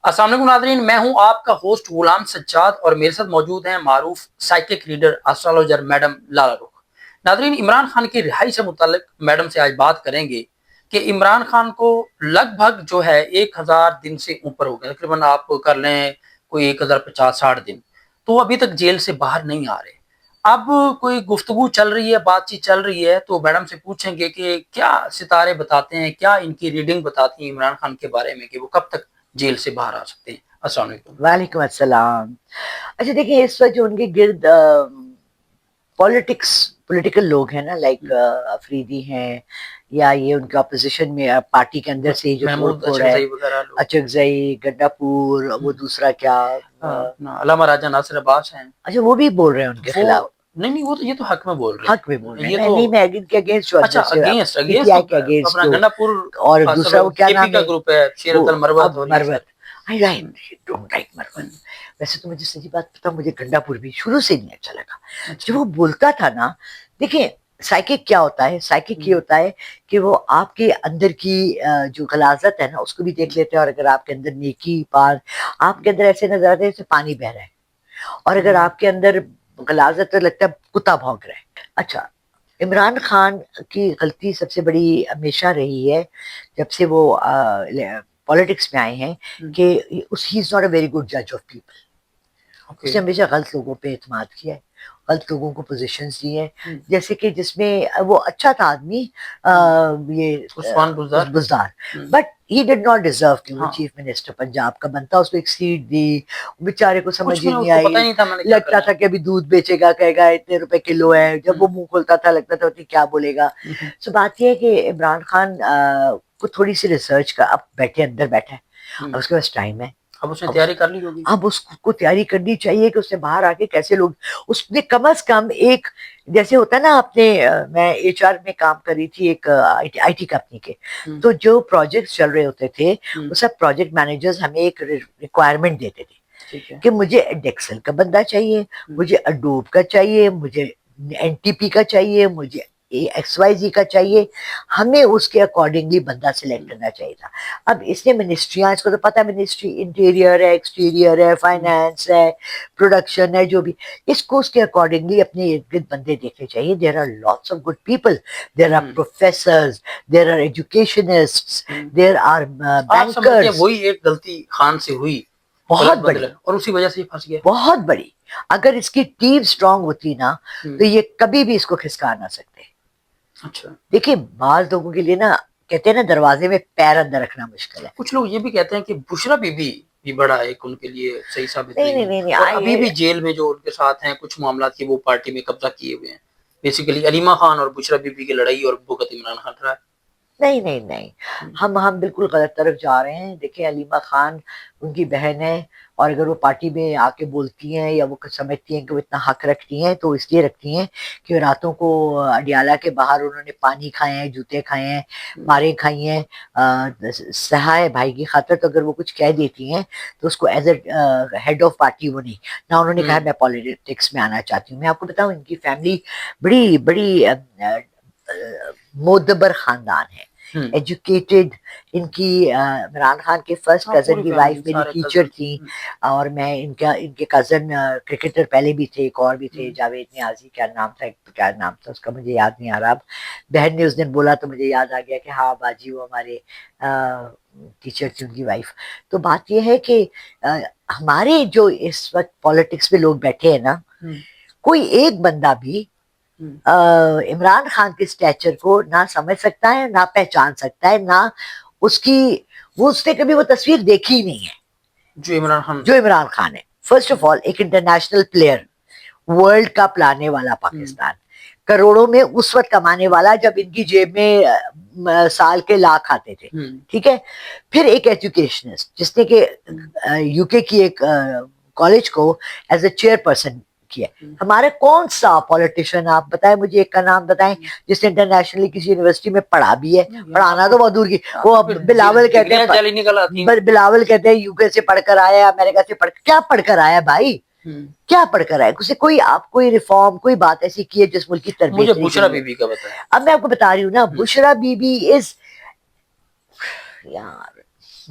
السلام علیکم ناظرین، میں ہوں آپ کا ہوسٹ غلام سجاد اور میرے ساتھ موجود ہیں معروف سائیکک ریڈر اسٹرالوجر میڈم لالا رخ۔ ناظرین، عمران خان کی رہائی سے متعلق میڈم سے آج بات کریں گے کہ عمران خان کو لگ بھگ جو ہے 1000 دن سے اوپر ہو گئے، تقریباً آپ کر لیں کوئی 1050-60 دن، تو ابھی تک جیل سے باہر نہیں آ رہے۔ اب کوئی گفتگو چل رہی ہے، بات چیت چل رہی ہے، تو میڈم سے پوچھیں گے کہ کیا ستارے بتاتے ہیں، کیا ان کی ریڈنگ بتاتی ہیں عمران خان کے بارے میں کہ وہ کب تک جیل سے باہر آ سکتے ہیں۔ السلام علیکم۔ وعلیکم السلام۔ اچھا دیکھیں، اس وقت جو ان کے گرد پولیٹیکل لوگ ہیں نا، لائک افریدی ہیں، یا یہ ان کے اپوزیشن میں پارٹی کے اندر سے جو توڑ محمود پھوڑ ہے، اچھرزئی وغیرہ لوگ، اچکزئی، گڈا پور، وہ دوسرا کیا، علامہ راجہ ناصر عباس ہیں، اچھا وہ بھی بول رہے ہیں ان کے وہ خلاف، نہیں وہ تو یہ تو حق میں بول رہے ہیں، حق میں بول رہے ہیں، یہ میں تو نہیں، میں ان کے اگینسٹ ہوں، اچھا اگینسٹ پی ٹی آئی کے تو اگینسٹ اپنا ہوں۔ گنڈا پور اور دوسرا وہ کیا کے پی نام کا ہے، گروپ ہے، شیرت وہ المروت اب اور یہ مروت، سب۔ آئی رائٹ، ڈونٹ لائک مروت۔ ویسے تو مجھے صحیح بات پتا، مجھے گنڈا پور بھی شروع سے نہیں اچھا لگا جب وہ بولتا تھا نا۔ دیکھیں سائیکک کیا ہوتا ہے، سائیکک یہ ہوتا ہے کہ وہ آپ کے اندر کی جو غلاظت ہے نا اس کو بھی دیکھ لیتے ہیں، اور اگر آپ کے اندر نیکی پار، آپ کے اندر ایسے نظر آتے ہیں جیسے پانی بہ رہا ہے، اور اگر آپ کے اندر غلاظت، تو لگتا ہے کتا بھونک رہا ہے۔ اچھا، عمران خان کی غلطی سب سے بڑی ہمیشہ رہی ہے جب سے وہ پالیٹکس میں آئے ہیں کہ he is not a very good جج آف پیپل۔ اس نے ہمیشہ غلط لوگوں پہ اعتماد کیا ہے، غلط لوگوں کو پوزیشنز دی ہیں، جیسے کہ جس میں وہ اچھا تھا آدمی، یہ Usman Buzdar, but he did not deserve کہ وہ چیف منسٹر پنجاب کا بنتا، اس کو ایک سیٹ دی، بیچارے کو سمجھ ہی نہیں آئی، لگتا تھا کہ ابھی دودھ بیچے گا، کہے گا اتنے روپے کلو ہے، جب وہ منہ کھولتا تھا لگتا تھا کہ کیا بولے گا۔ سو بات یہ ہے کہ عمران خان کو تھوڑی سی ریسرچ کا، اب بیٹھے اندر بیٹھا ہے، اب اس کے پاس ٹائم ہے، اب اس نے تیاری کر لی ہوگی، اب اس کو تیاری کرنی چاہیے کہ اس نے باہر آ کے کیسے لوگ، اس نے کم از کم ایک، جیسے ہوتا ہے نا، اپنے میں ایچ آر میں کام کر رہی تھی ایک آئی ٹی کمپنی کے، تو جو پروجیکٹس چل رہے ہوتے تھے وہ سب پروجیکٹ مینیجرز ہمیں ایک ریکوائرمنٹ دیتے تھے کہ مجھے ایڈیکسل کا بندہ چاہیے، مجھے اڈوب کا چاہیے، مجھے این ٹی پی کا چاہیے، مجھے ایکس وائی زی کا چاہیے، ہمیں اس کے اکارڈنگلی بندہ سلیکٹ کرنا چاہیے تھا۔ اب اس نے منسٹریاں، اس کو تو پتا منسٹری انٹیریئر ہے، ایکسٹیریئر ہے، فائنانس ہے، پروڈکشن ہے، جو بھی، اس کو اس کے اکارڈنگلی اپنے ارد گرد بندے دیکھنے چاہیے۔ There are lots of good people, there are professors, there are educationists, there are آپ سمجھتے ہیں بینکرز۔ وہی ایک غلطی خان سے ہوئی، بہت بڑی، اور اسی وجہ سے پھنس گیا، بہت بڑی۔ اگر اس کی ٹیم سٹرونگ ہوتی نا تو یہ کبھی بھی اس کو کھسکا نہ سکتے۔ اچھا، دیکھیں بعض لوگوں کے لیے نا، کہتے ہیں نا دروازے میں پیر اندر رکھنا مشکل ہے۔ کچھ لوگ یہ بھی کہتے ہیں کہ بشرا بی بی بھی بڑا ایک ان کے لیے صحیح ثابت نہیں ہوئی نہیں ہیں، نہیں اور ابھی بھی نہیں، جیل میں جو ان کے ساتھ ہیں کچھ معاملات کی، وہ پارٹی میں قبضہ کیے ہوئے ہیں، بیسیکلی علیمہ خان اور بشرا بی بی کی لڑائی اور بھگت عمران خان رہا ہے۔ نہیں نہیں نہیں، ہم بالکل غلط طرف جا رہے ہیں۔ دیکھیں علیمہ خان ان کی بہن ہے، اور اگر وہ پارٹی میں آ کے بولتی ہیں یا وہ سمجھتی ہیں کہ وہ اتنا حق رکھتی ہیں، تو اس لیے رکھتی ہیں کہ راتوں کو اڈیالہ کے باہر انہوں نے پانی کھائے ہیں، جوتے کھائے ہیں، مارے کھائی ہیں، سہا ہے بھائی کی خاطر، تو اگر وہ کچھ کہہ دیتی ہیں تو اس کو as a head of party وہ نہیں نہ، انہوں نے کہا میں پالیٹکس میں آنا چاہتی ہوں۔ میں آپ کو بتاؤں ان کی فیملی بڑی بڑی معتبر خاندان ہے، ایجوکیٹڈ۔ ان کی عمران خان کے فرسٹ کزن کی وائف میری ٹیچر تھی، اور میں ان کے کزن کرکٹر پہلے بھی تھے، ایک اور بھی تھے جاوید نیازی، کیا نام تھا، کیا نام تھا اس کا مجھے یاد نہیں آ رہا اب۔ بہن نے اس دن بولا تو مجھے یاد آ گیا کہ ہاں باجی وہ ہمارے ٹیچر تھی ان کی وائف۔ تو بات یہ ہے کہ ہمارے جو اس وقت پالیٹکس میں لوگ بیٹھے ہیں نا، کوئی ایک بندہ بھی عمران خان کے سٹیچر کو نہ سمجھ سکتا ہے، نہ پہچان سکتا ہے، نہ اس کی، اس نے کبھی وہ تصویر دیکھی ہی نہیں ہے جو عمران خان ہے۔ فرسٹ آف آل ایک انٹرنیشنل پلیئر، ورلڈ کپ لانے والا پاکستان، کروڑوں میں اس وقت کمانے والا جب ان کی جیب میں سال کے لاکھ آتے تھے، ٹھیک ہے۔ پھر ایک ایجوکیشنسٹ جس نے کہ یو کے کی ایک کالج کو ایز اے چیئر پرسن کیا۔ ہمارے کون سا پولیٹیشین، آپ بتائیں مجھے ایک کا نام بتائیں جس نے انٹرنیشنلی کسی یونیورسٹی میں پڑھا بھی ہے، پڑھانا تو بہت دور کی، وہ بلاول کہتے ہیں، بلاول کہتے ہیں یو کے سے پڑھ کر آیا، امریکہ سے کیا پڑھ کر آیا بھائی، کیا پڑھ کر آیا؟ اسے کوئی، آپ کوئی ریفارم، کوئی بات ایسی کی ہے جس ملک کی تربیت مجھے نہیں بشرا کی بی ہے؟ بی کا بتایا، اب میں آپ کو بتا رہی ہوں نا، بشرا بی بی از، یار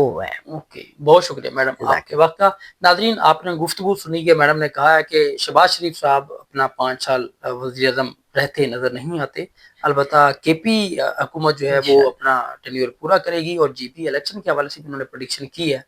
وہ ہے. اوکے، بہت شکریہ میڈم آپ کے وقت کا. ناظرین آپ نے گفتگو سنی کہ میڈم نے کہا ہے کہ شہباز شریف صاحب اپنا 5 سال وزیر اعظم رہتے نظر نہیں آتے، البتہ کے پی حکومت جو ہے وہ اپنا ٹینیور پورا کرے گی، اور جی پی الیکشن کے حوالے سے انہوں نے پریڈکشن کی ہے.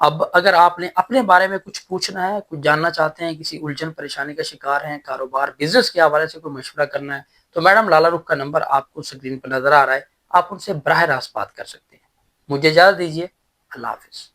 اب اگر آپ نے اپنے بارے میں کچھ پوچھنا ہے، کچھ جاننا چاہتے ہیں، کسی الجھن پریشانی کا شکار ہیں، کاروبار بزنس کے حوالے سے کوئی مشورہ کرنا ہے، تو میڈم لالہ رخ کا نمبر آپ کو اسکرین پر نظر آ رہا ہے، آپ ان سے براہ راست بات کر سکتے ہیں. مجھے اجازت دیجیے، اللہ حافظ.